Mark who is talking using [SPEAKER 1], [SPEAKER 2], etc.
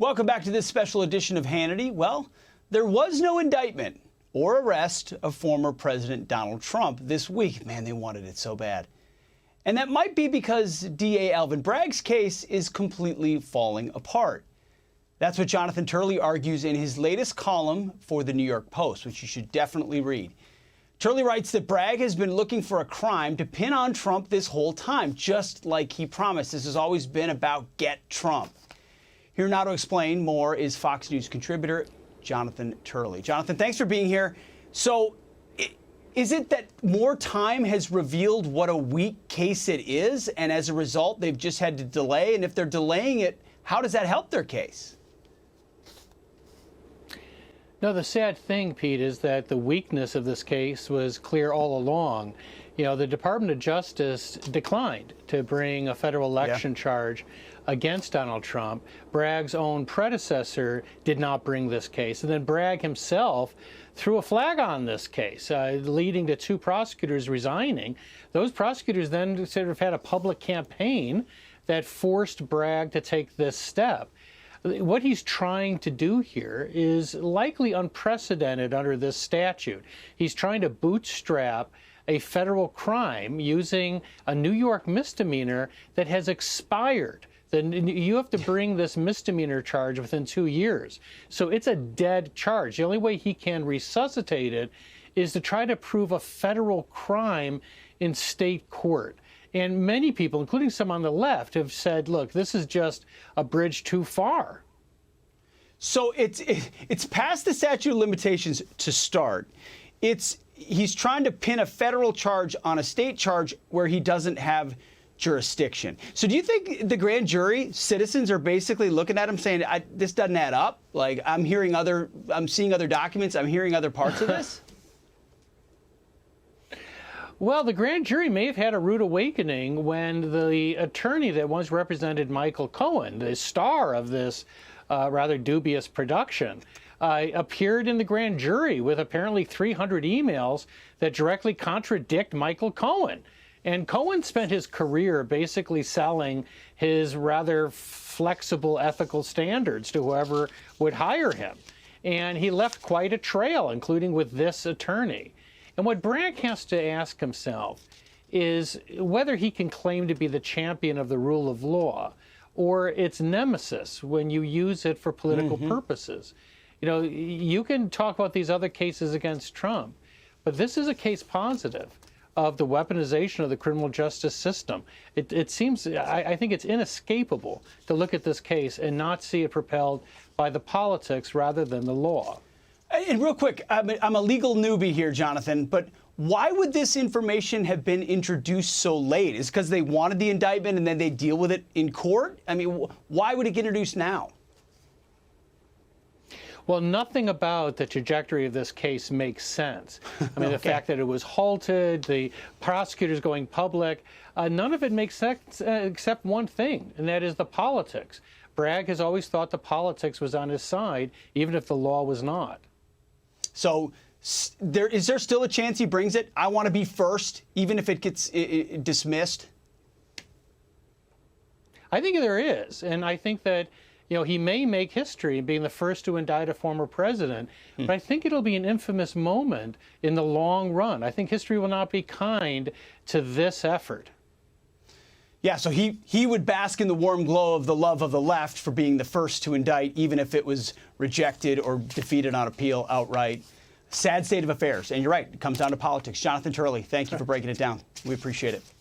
[SPEAKER 1] Welcome back to this special edition of Hannity. Well, there was no indictment or arrest of former President Donald Trump this week. Man, they wanted it so bad. And that might be because DA Alvin Bragg's case is completely falling apart. That's what Jonathan Turley argues in his latest column for the New York Post, which you should definitely read. Turley writes that Bragg has been looking for a crime to pin on Trump this whole time, just like he promised. This has always been about get Trump. Here now to explain more is Fox News contributor Jonathan Turley. Jonathan, thanks for being here. So is it that more time has revealed what a weak case it is, and as a result, they've just had to delay? And if they're delaying it, how does that help their case?
[SPEAKER 2] No, the sad thing, Pete, is that the weakness of this case was clear all along. You know, the Department of Justice declined to bring a federal election charge against Donald Trump. Bragg's own predecessor did not bring this case. And then Bragg himself threw a flag on this case, leading to two prosecutors resigning. Those prosecutors then sort of had a public campaign that forced Bragg to take this step. What he's trying to do here is likely unprecedented under this statute. He's trying to bootstrap a federal crime using a New York misdemeanor that has expired. Then you have to bring this misdemeanor charge within 2 years. So it's a dead charge. The only way he can resuscitate it is to try to prove a federal crime in state court. And many people, including some on the left, have said, look, this is just a bridge too far.
[SPEAKER 1] So it's past the statute of limitations to start. He's trying to pin a federal charge on a state charge where he doesn't have jurisdiction. So do you think the grand jury, citizens are basically looking at him saying, this doesn't add up? Like, I'm seeing other documents, I'm hearing other parts of this?
[SPEAKER 2] Well, the grand jury may have had a rude awakening when the attorney that once represented Michael Cohen, the star of this rather dubious production, appeared in the grand jury with apparently 300 emails that directly contradict Michael Cohen. And Cohen spent his career basically selling his rather flexible ethical standards to whoever would hire him. And he left quite a trail, including with this attorney. And what Bragg has to ask himself is whether he can claim to be the champion of the rule of law or its nemesis when you use it for political purposes. You know, you can talk about these other cases against Trump, but this is a case positive of the weaponization of the criminal justice system. It seems, I think it's inescapable to look at this case and not see it propelled by the politics rather than the law.
[SPEAKER 1] And real quick, I'm a legal newbie here, Jonathan, but why would this information have been introduced so late? Is it because they wanted the indictment and then they deal with it in court? I mean, why would it get introduced now?
[SPEAKER 2] Well, nothing about the trajectory of this case makes sense. I mean, the fact that it was halted, the prosecutors going public, none of it makes sense except one thing, and that is the politics. Bragg has always thought the politics was on his side, even if the law was not.
[SPEAKER 1] So is there still a chance he brings it? I want to be first, even if it gets dismissed?
[SPEAKER 2] I think there is, and I think that he may make history being the first to indict a former president, but I think it'll be an infamous moment in the long run. I think history will not be kind to this effort.
[SPEAKER 1] Yeah, so he would bask in the warm glow of the love of the left for being the first to indict, even if it was rejected or defeated on appeal outright. Sad state of affairs. And you're right, it comes down to politics. Jonathan Turley, thank you for breaking it down. We appreciate it.